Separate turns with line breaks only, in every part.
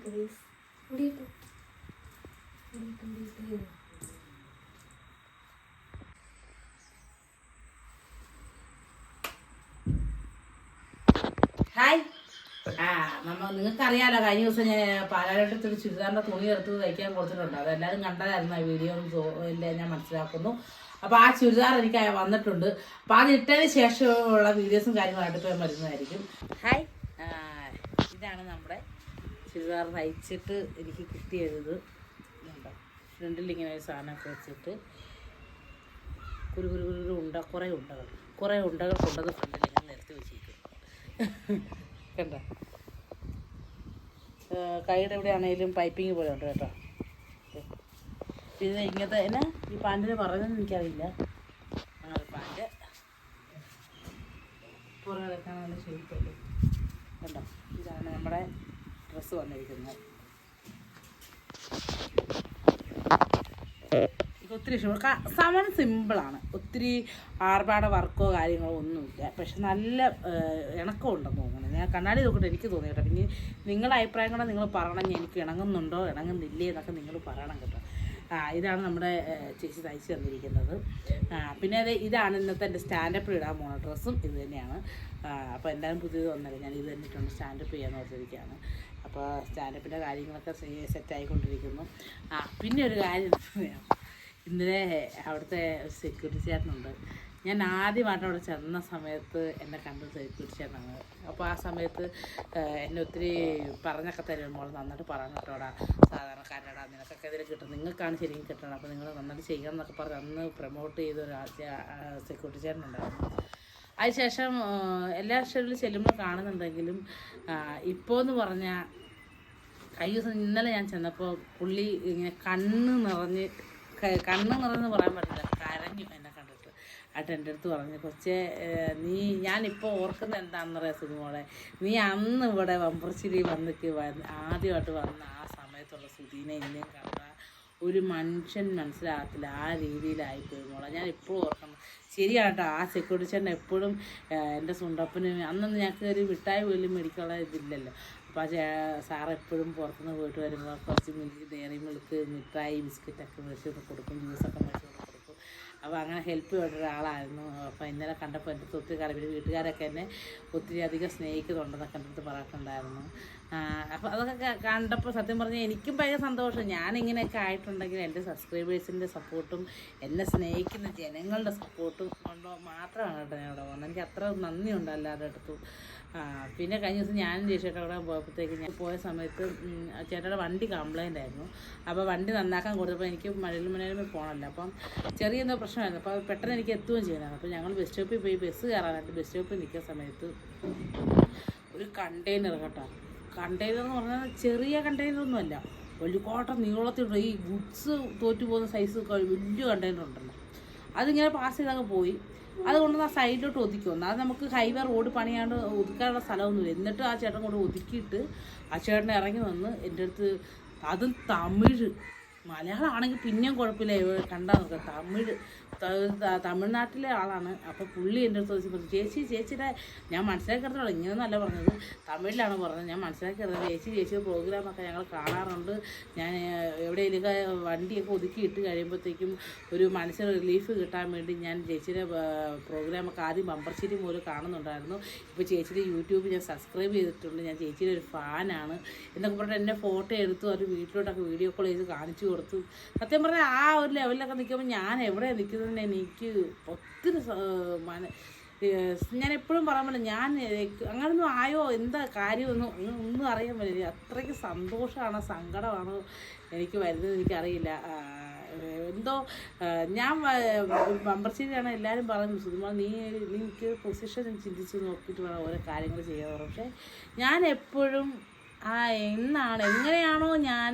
Please. Hi. നിങ്ങൾക്കറിയാലോ, കഴിഞ്ഞ ദിവസം ഞാൻ പാലായിട്ടൊരു ചുരിദാറിൻ്റെ തുണി എടുത്ത് തയ്ക്കാൻ കൊടുത്തിട്ടുണ്ട്. അതെല്ലാവരും കണ്ടതായിരുന്നു. ആ വീഡിയോ ഇല്ല ഞാൻ മനസ്സിലാക്കുന്നു. അപ്പോൾ ആ ചുരിദാർ എനിക്ക് വന്നിട്ടുണ്ട്. അപ്പോൾ അത് ഇട്ടതിന് ശേഷമുള്ള വീഡിയോസും കാര്യങ്ങളായിട്ട് ഇപ്പോൾ വരുന്നതായിരിക്കും. ഹായ്, ഇതാണ് നമ്മുടെ ചുരിദാർ തയ്ച്ചിട്ട് എനിക്ക് കിട്ടിയത്. ഫ്രണ്ടിൽ ഇങ്ങനെ ഒരു സാധനമൊക്കെ വെച്ചിട്ട് കുറേ ഉണ്ടകൾ കൊണ്ടത് ഫ്രണ്ടിൽ ഇങ്ങനെ നിരത്തി വെച്ചിരിക്കും. കണ്ടോ, കൈയുടെ എവിടെ ആണെങ്കിലും പൈപ്പിങ് പോലെ ഉണ്ട് കേട്ടോ. ഇത് ഇങ്ങനത്തെ എന്നാ ഈ പാൻറ്റിന് പറഞ്ഞതെന്ന് എനിക്കറിയില്ല. അങ്ങനെ പാൻറ്റ് പുറകെ വെക്കാൻ നല്ല ഷേപ്പല്ലേ. കണ്ടോ, ഇതാണ് നമ്മുടെ ഡ്രസ്സ് വന്നിരിക്കുന്നത്. ഒത്തിരി ഇഷ്ടം. സാമാന്യം സിമ്പിളാണ്, ഒത്തിരി ആർഭാട വർക്കോ കാര്യങ്ങളോ ഒന്നുമില്ല. പക്ഷെ നല്ല ഇണക്കം ഉണ്ടെന്ന് തോന്നുന്നു. ഞാൻ കണ്ണാടി നോക്കിയിട്ട് എനിക്ക് തോന്നി കേട്ടോ. പിന്നെ നിങ്ങളുടെ അഭിപ്രായം കൂടെ നിങ്ങൾ പറയണം, എനിക്ക് ഇണങ്ങുന്നുണ്ടോ ഇണങ്ങുന്നില്ലേ എന്നൊക്കെ നിങ്ങൾ പറയണം കേട്ടോ. ഇതാണ് നമ്മുടെ ചേച്ചി തയ്ച്ച് തന്നിരിക്കുന്നത്. പിന്നെ ഇതാണ് ഇന്നത്തെ എൻ്റെ സ്റ്റാൻഡപ്പ് ഇടാൻ പോകുന്ന ഡ്രസ്സും ഇത് തന്നെയാണ്. അപ്പോൾ എന്തായാലും പുതിയത് വന്നല്ലേ, ഞാൻ ഇത് തന്നിട്ടുണ്ട് സ്റ്റാൻഡപ്പ് ചെയ്യാൻ ഓർത്തിരിക്കുകയാണ്. അപ്പോൾ സ്റ്റാൻഡപ്പിൻ്റെ കാര്യങ്ങളൊക്കെ സെറ്റായിക്കൊണ്ടിരിക്കുന്നു. പിന്നെ ഒരു കാര്യം, ഇന്നലെ അവിടുത്തെ സെക്യൂരിറ്റി ചേട്ടനുണ്ട്. ഞാൻ ആദ്യമായിട്ട് അവിടെ ചെന്ന സമയത്ത് എന്നെ കണ്ടത് സെക്യൂരിറ്റി ചേട്ടനാണ്. അപ്പോൾ ആ സമയത്ത് എന്നെ ഒത്തിരി പറഞ്ഞൊക്കെ തരുമ്പോൾ നന്നായിട്ട് പറയണം കേട്ടോടാ, സാധാരണക്കാരനടാ, നിനക്കൊക്കെ ഇതിൽ കിട്ടും, നിങ്ങൾക്കാണ് ശരിക്കും കിട്ടണം, അപ്പോൾ നിങ്ങൾ നന്നായിട്ട് ചെയ്യണം എന്നൊക്കെ പറഞ്ഞ് അന്ന് പ്രൊമോട്ട് ചെയ്ത ഒരു സെക്യൂരിറ്റി ചേട്ടനുണ്ടായിരുന്നു. അതിനുശേഷം എല്ലാ ഷെഡിലും ചെല്ലുമ്പോൾ കാണുന്നുണ്ടെങ്കിലും ഇപ്പോൾ എന്ന് പറഞ്ഞാൽ കഴിഞ്ഞ ദിവസം ഇന്നലെ ഞാൻ ചെന്നപ്പോൾ പുള്ളി ഇങ്ങനെ കണ്ണ് നിറഞ്ഞ് പറയാൻ പറ്റില്ല, കരഞ്ഞു എന്നെ കണ്ടിട്ട്. ആയിട്ട് എൻ്റെ അടുത്ത് പറഞ്ഞു, കൊച്ചേ ഞാനിപ്പോൾ ഓർക്കുന്നത് എന്താണെന്നറിയാം സുധിമോളെ, നീ അന്ന് ഇവിടെ വമ്പർച്ചിരി ആദ്യമായിട്ട് വന്ന ആ സമയത്തുള്ള സുധീനെ ഇന്നേം കണ്ട ഒരു മനുഷ്യൻ മനസ്സിലാകത്തില്ല, ആ രീതിയിലായിപ്പോയി മോളെ. ഞാൻ ഇപ്പോഴും ഓർക്കണം. ശരിയാണ് കേട്ടോ, ആ സെക്യൂരിറ്റി ചേട്ടൻ എപ്പോഴും എൻ്റെ സുണ്ടപ്പന് അന്നൊന്നും ഞങ്ങൾക്ക് ഒരു മിഠായി പോലും മേടിക്കാനുള്ള ഇതില്ലല്ലോ. അപ്പോൾ സാറ് എപ്പോഴും പുറത്തുനിന്ന് പോയിട്ട് വരുമ്പോൾ കുറച്ച് ഡയറി മിൽക്ക്, മിഠായി, ബിസ്ക്കറ്റൊക്കെ മേടിച്ച് കൊടുക്കും, ജ്യൂസൊക്കെ മേടിച്ച് കൊടുക്കും. അപ്പോൾ അങ്ങനെ ഹെൽപ്പ് ചെയ്ത ഒരാളായിരുന്നു. അപ്പോൾ ഇന്നലെ കണ്ടപ്പോൾ എൻ്റെ ഒത്തിരി കാര്യം പിന്നെ വീട്ടുകാരൊക്കെ എന്നെ ഒത്തിരി അധികം സ്നേഹിക്കുന്നുണ്ടെന്നൊക്കെ എൻ്റെ അടുത്ത് പറഞ്ഞിട്ടുണ്ടായിരുന്നു. അപ്പോൾ അതൊക്കെ കണ്ടപ്പോൾ സത്യം പറഞ്ഞാൽ എനിക്കും ഭയങ്കര സന്തോഷം. ഞാനിങ്ങനെയൊക്കെ ആയിട്ടുണ്ടെങ്കിൽ എൻ്റെ സബ്സ്ക്രൈബേഴ്സിൻ്റെ സപ്പോർട്ടും എന്നെ സ്നേഹിക്കുന്ന ജനങ്ങളുടെ സപ്പോർട്ടും കൊണ്ടോ മാത്രമാണ് കേട്ടോ ഞാൻ ഇവിടെ വന്നത്. എനിക്ക് അത്ര നന്ദിയുണ്ട് എല്ലാവരുടെ അടുത്തും. പിന്നെ കഴിഞ്ഞ ദിവസം ഞാനും ചേച്ചിയുടെ അവിടെ പോയപ്പോഴത്തേക്ക് ഞാൻ പോയ സമയത്ത് ചേട്ടയുടെ വണ്ടി കംപ്ലൈൻ്റ് ആയിരുന്നു. അപ്പോൾ വണ്ടി നന്നാക്കാൻ കൊടുത്തപ്പോൾ എനിക്ക് മനോരമയിൽ പോകണമല്ലോ. അപ്പം ചെറിയ എന്തോ പ്രശ്നമായിരുന്നു. അപ്പോൾ പെട്ടെന്ന് എനിക്ക് എത്തുകയും ചെയ്യുന്നതാണ്. അപ്പോൾ ഞങ്ങൾ ബസ് സ്റ്റോപ്പിൽ പോയി ബസ് കയറാനായിട്ട് ബസ് സ്റ്റോപ്പിൽ നിൽക്കുന്ന സമയത്ത് ഒരു കണ്ടെയ്നർ കേട്ടോ, കണ്ടെയ്നർ എന്ന് പറഞ്ഞാൽ ചെറിയ കണ്ടെയ്നറൊന്നുമല്ല, വലിയ നീളത്തിലുള്ള ഈ ഗുഡ്സ് തോറ്റു പോകുന്ന സൈസ് വലിയ കണ്ടെയ്നർ ഉണ്ടല്ലോ, അതിങ്ങനെ പാസ് ചെയ്തൊക്കെ പോയി. അതുകൊണ്ട് ആ സൈഡിലോട്ട് ഒതുക്കി വന്നു. അത് നമുക്ക് ഹൈവേ റോഡ് പണിയാണ്ട് ഒതുക്കാനുള്ള സ്ഥലമൊന്നുമില്ല. എന്നിട്ട് ആ ചേട്ടൻ കൊണ്ട് ഒതുക്കിയിട്ട് ആ ചേട്ടൻ ഇറങ്ങി വന്ന് എൻ്റെ അടുത്ത്, അതും തമിഴ്, മലയാളം ആണെങ്കിൽ പിന്നെയും കുഴപ്പമില്ല, കണ്ടാൽ നോക്കാം, തമിഴ്നാട്ടിലെ ആളാണ്. അപ്പോൾ പുള്ളി എൻ്റെ അടുത്ത് ചോദിച്ചപ്പോൾ ചേച്ചിയുടെ ഞാൻ മനസ്സിലാക്കിയിരുന്നല്ലോ, ഇങ്ങനെയൊന്നല്ല പറഞ്ഞത്, തമിഴിലാണ് പറഞ്ഞത്. ഞാൻ മനസ്സിലാക്കിയിരുന്നത് ചേച്ചിയുടെ പ്രോഗ്രാമൊക്കെ ഞങ്ങൾ കാണാറുണ്ട്. ഞാൻ എവിടെയെങ്കിലുമൊക്കെ വണ്ടിയൊക്കെ ഒതുക്കിയിട്ട് കഴിയുമ്പോഴത്തേക്കും ഒരു മനസ്സിന് റിലീഫ് കിട്ടാൻ വേണ്ടി ഞാൻ ചേച്ചിയുടെ പ്രോഗ്രാമൊക്കെ ആദ്യം ബമ്പർച്ചിരി പോലും കാണുന്നുണ്ടായിരുന്നു. ഇപ്പോൾ ചേച്ചിയുടെ യൂട്യൂബ് ഞാൻ സബ്സ്ക്രൈബ് ചെയ്തിട്ടുണ്ട്, ഞാൻ ചേച്ചിയുടെ ഒരു ഫാനാണ് എന്നൊക്കെ പറഞ്ഞിട്ട് എൻ്റെ ഫോട്ടോ എടുത്തു അവർ വീട്ടിലോട്ടൊക്കെ വീഡിയോ കോൾ ചെയ്ത് കാണിച്ചു കൊടുത്തു. സത്യം പറഞ്ഞാൽ ആ ഒരു ലെവലിലൊക്കെ നിൽക്കുമ്പോൾ ഞാൻ എവിടെ നിൽക്കുന്നത് എനിക്ക് ഒത്തിരി ഞാൻ എപ്പോഴും പറയാൻ പറ്റില്ല, ഞാൻ അങ്ങനൊന്നും ആയോ എന്താ കാര്യമൊന്നും അറിയാൻ പറ്റില്ല. അത്രയ്ക്ക് സന്തോഷമാണോ സങ്കടമാണോ എനിക്ക് വരുന്നത് എനിക്കറിയില്ല. എന്തോ ഞാൻ ബമ്പർശ്ശേരിയാണ് എല്ലാവരും പറഞ്ഞു, സുധിമ നീക്ക് പൊസിഷൻ ചിന്തിച്ച് നോക്കിയിട്ട് വേണം ഓരോ കാര്യങ്ങൾ ചെയ്യാൻ. പക്ഷേ ഞാൻ എപ്പോഴും എങ്ങനെയാണോ ഞാൻ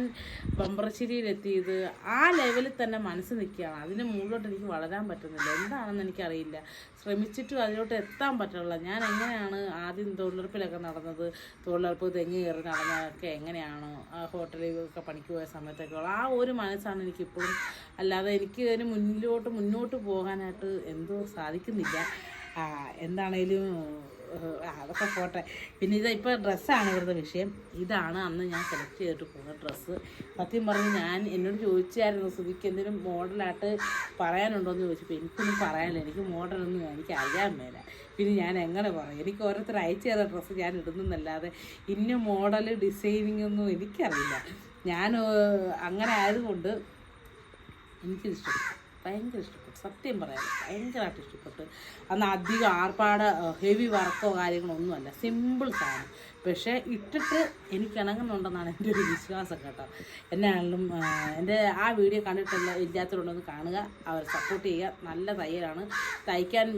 ബമ്പർശ്ശേരിയിലെത്തിയത് ആ ലെവലിൽ തന്നെ മനസ്സ് നിൽക്കുകയാണ്. അതിന് മുകളിലോട്ട് എനിക്ക് വളരാൻ പറ്റുന്നില്ല, എന്താണെന്ന് എനിക്കറിയില്ല. ശ്രമിച്ചിട്ടും അതിലോട്ട് എത്താൻ പറ്റുന്നില്ല. ഞാൻ എങ്ങനെയാണ് ആദ്യം തൊഴിലുറപ്പിലൊക്കെ നടന്നത്, തൊഴിലുറപ്പ് തെങ്ങ് കയറി നടന്നതൊക്കെ എങ്ങനെയാണോ ആ ഹോട്ടലിലൊക്കെ പണിക്ക് പോയ സമയത്തൊക്കെ ആ ഒരു മനസ്സാണ് എനിക്കിപ്പോഴും. അല്ലാതെ എനിക്ക് അതിന് മുന്നോട്ട് പോകാനായിട്ട് എന്തോ സാധിക്കുന്നില്ല. എന്താണേലും അതൊക്കെ പോട്ടെ. പിന്നെ ഇപ്പോൾ ഡ്രസ്സാണ് ഇവരുടെ വിഷയം. ഇതാണ് അന്ന് ഞാൻ സെലക്ട് ചെയ്തിട്ട് പോകുന്ന ഡ്രസ്സ്. സത്യം പറഞ്ഞ് ഞാൻ എന്നോട് ചോദിച്ചായിരുന്നു സുധിക്ക് എന്തെങ്കിലും മോഡലായിട്ട് പറയാനുണ്ടോ എന്ന് ചോദിച്ചപ്പോൾ എനിക്കൊന്നും പറയാനില്ല. എനിക്ക് മോഡലൊന്നും എനിക്ക് അറിയാൻ മേല. പിന്നെ ഞാൻ എങ്ങനെ പറയും? എനിക്ക് ഓരോരുത്തർ അയച്ചു തരുന്ന ഡ്രസ്സ് ഞാൻ ഇടുന്നല്ലാതെ ഇന്ന മോഡൽ ഡിസൈനിങ് ഒന്നും എനിക്കറിയില്ല. ഞാൻ അങ്ങനെ ആയതുകൊണ്ട് എനിക്കിഷ്ടപ്പെട്ടു, ഭയങ്കര ഇഷ്ടപ്പെട്ടു. സത്യം പറയാം, ഭയങ്കരമായിട്ട് ഇഷ്ടപ്പെട്ടു. അന്ന് അധികം ആർപ്പാട് ഹെവി വർക്കോ കാര്യങ്ങളോ ഒന്നുമല്ല, സിമ്പിൾ സാധനം. പക്ഷേ ഇട്ടിട്ട് എനിക്ക് ഇണങ്ങുന്നുണ്ടെന്നാണ് എൻ്റെ ഒരു വിശ്വാസം കേട്ടോ. എന്നാണെങ്കിലും എൻ്റെ ആ വീഡിയോ കണ്ടിട്ടുള്ള ഇല്ലാത്തവരുണ്ടെന്ന് കാണുക, അവർ സപ്പോർട്ട് ചെയ്യുക. നല്ല തയ്യലാണ്. തയ്ക്കാൻ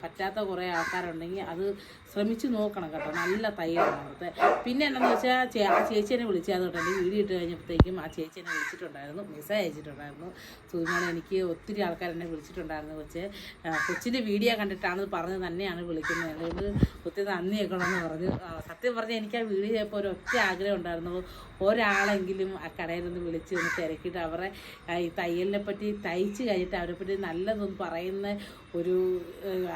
പറ്റാത്ത കുറേ ആൾക്കാരുണ്ടെങ്കിൽ അത് ശ്രമിച്ച് നോക്കണം കേട്ടോ. നല്ല തയ്യലാണ് അവിടുത്തെ. പിന്നെ എന്താണെന്ന് വെച്ചാൽ ആ ചേച്ചീനെ വിളിച്ചാൽ കേട്ടോ. എൻ്റെ വീഡിയോ ഇട്ട് കഴിഞ്ഞപ്പോഴത്തേക്കും ആ ചേച്ചീനെ വിളിച്ചിട്ടുണ്ടായിരുന്നു, മെസ്സേജ് അയച്ചിട്ടുണ്ടായിരുന്നു. സുധിമോളെ എനിക്ക് ഒത്തിരി ആൾക്കാർ എന്നെ വിളിച്ചിട്ടുണ്ടായിരുന്നു. കൊച്ചിൻ്റെ വീഡിയോ കണ്ടിട്ടാണ് പറഞ്ഞ് തന്നെയാണ് വിളിക്കുന്നത്. അതുകൊണ്ട് ഒത്തിരി നന്ദി വെക്കണമെന്ന് പറഞ്ഞു. സത്യം പറഞ്ഞാൽ എനിക്ക് ആ വീഡിയോ ചെയ്യപ്പോൾ ഒരു ഒറ്റ ആഗ്രഹം ഉണ്ടായിരുന്നു, ഒരാളെങ്കിലും ആ കടയിൽ നിന്ന് വിളിച്ച് ഒന്ന് തിരക്കിയിട്ട് അവരെ ഈ തയ്യലിനെ പറ്റി തയ്ച്ച് കഴിഞ്ഞിട്ട് അവരെ പറ്റി നല്ലതൊന്നും പറയുന്ന ഒരു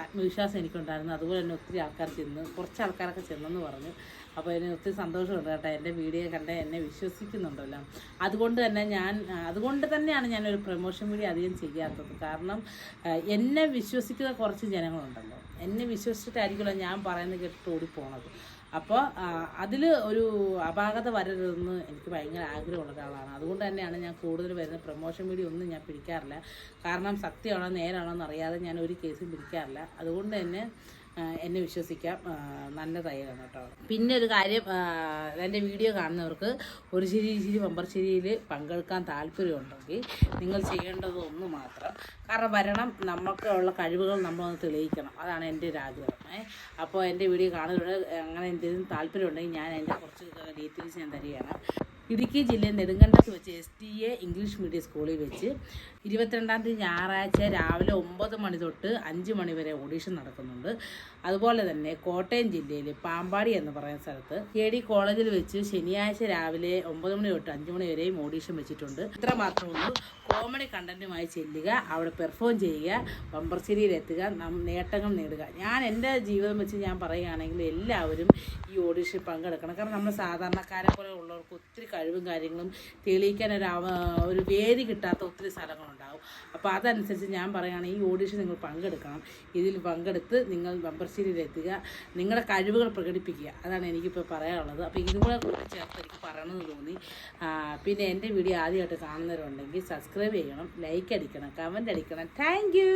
ആത്മവിശ്വാസം എനിക്കുണ്ടായിരുന്നു. അതുപോലെ തന്നെ ഒത്തിരി ആൾക്കാർ കുറച്ച് ആൾക്കാരൊക്കെ ചെന്നെന്ന് പറഞ്ഞു. അപ്പോൾ അതിന് ഒത്തിരി സന്തോഷമുണ്ട് കേട്ടോ. എൻ്റെ വീഡിയോ കണ്ട് എന്നെ വിശ്വസിക്കുന്നുണ്ടല്ലോ. അതുകൊണ്ട് തന്നെയാണ് ഞാനൊരു പ്രൊമോഷൻ വീഡിയോ അധികം ചെയ്യാത്തത്. കാരണം എന്നെ വിശ്വസിക്കുന്ന കുറച്ച് ജനങ്ങളുണ്ടല്ലോ, എന്നെ വിശ്വസിച്ചിട്ടായിരിക്കുമല്ലോ ഞാൻ പറയുന്നത് കേട്ടിട്ട് ഓടിപ്പോണത്. അപ്പോൾ അതിൽ ഒരു അപാകത വരരുതെന്ന് എനിക്ക് ഭയങ്കര ആഗ്രഹമുള്ള ഒരാളാണ്. അതുകൊണ്ട് തന്നെയാണ് ഞാൻ കൂടുതൽ വരുന്ന പ്രൊമോഷൻ വീഡിയോ ഒന്നും ഞാൻ പിടിക്കാറില്ല. കാരണം സത്യമാണോ നേരാണോ എന്നറിയാതെ ഞാൻ ഒരു കേസും പിടിക്കാറില്ല. അതുകൊണ്ട് തന്നെ എന്നെ വിശ്വസിക്കാം, നല്ല തയ്യലാണ് കേട്ടോ. പിന്നെ ഒരു കാര്യം, എൻ്റെ വീഡിയോ കാണുന്നവർക്ക് ഒരു ചിരി പമ്പർശ്ശേരിയിൽ പങ്കെടുക്കാൻ താല്പര്യമുണ്ടെങ്കിൽ നിങ്ങൾ ചെയ്യേണ്ടത് ഒന്ന് മാത്രം. കാരണം വരണം, നമുക്കുള്ള കഴിവുകൾ നമ്മളൊന്ന് തെളിയിക്കണം. അതാണ് എൻ്റെ ഒരു ആഗ്രഹം. അപ്പോൾ എൻ്റെ വീഡിയോ കാണുന്നവർ അങ്ങനെ എന്തെങ്കിലും താല്പര്യമുണ്ടെങ്കിൽ ഞാൻ അതിൻ്റെ കുറച്ച് ഡീറ്റെയിൽസ് ഞാൻ തരികയാണ്. ഇടുക്കി ജില്ലയിൽ നെടുങ്കണ്ടത്ത് വെച്ച് SDA ഇംഗ്ലീഷ് മീഡിയം സ്കൂളിൽ വെച്ച് 22-ാം തീയതി ഞായറാഴ്ച രാവിലെ 9 മണി തൊട്ട് 5 മണി വരെ ഓഡീഷൻ നടക്കുന്നുണ്ട്. അതുപോലെ തന്നെ കോട്ടയം ജില്ലയിൽ പാമ്പാടി എന്ന് പറയുന്ന സ്ഥലത്ത് KD കോളേജിൽ വെച്ച് ശനിയാഴ്ച രാവിലെ 9 മണി തൊട്ട് 5 മണി വരെയും ഓഡീഷൻ വെച്ചിട്ടുണ്ട്. ഇത്ര മാത്രമേ ഉള്ളൂ. കോമഡി കണ്ടൻറ്റുമായി ചെല്ലുക, അവിടെ പെർഫോം ചെയ്യുക, പമ്പർശ്ശേരിയിലെത്തുക, നേട്ടങ്ങൾ നേടുക. ഞാൻ എൻ്റെ ജീവിതം വെച്ച് ഞാൻ പറയുകയാണെങ്കിൽ എല്ലാവരും ഈ ഓഡീഷൻ പങ്കെടുക്കണം. കാരണം നമ്മൾ സാധാരണക്കാരെ പോലെ ഉള്ളവർക്ക് ഒത്തിരി കഴിവും കാര്യങ്ങളും തെളിയിക്കാൻ ഒരു വേദി കിട്ടാത്ത ഒത്തിരി സ്ഥലങ്ങളുണ്ടാകും. അപ്പോൾ അതനുസരിച്ച് ഞാൻ പറയുകയാണെങ്കിൽ ഈ ഓഡീഷൻ നിങ്ങൾ പങ്കെടുക്കണം. ഇതിൽ പങ്കെടുത്ത് നിങ്ങൾ പമ്പർശ്ശേരിയിലെത്തുക, നിങ്ങളുടെ കഴിവുകൾ പ്രകടിപ്പിക്കുക. അതാണ് എനിക്കിപ്പോൾ പറയാനുള്ളത്. അപ്പോൾ ഇതും കൂടെ ചേർത്ത് എനിക്ക് പറയണമെന്ന് തോന്നി. പിന്നെ എൻ്റെ വീഡിയോ ആദ്യമായിട്ട് കാണുന്നവരുണ്ടെങ്കിൽ സബ്സ്ക്രൈബ് ചെയ്യണം, ലൈക്ക് അടിക്കണം, കമൻറ്റ് അടിക്കണം. Thank you.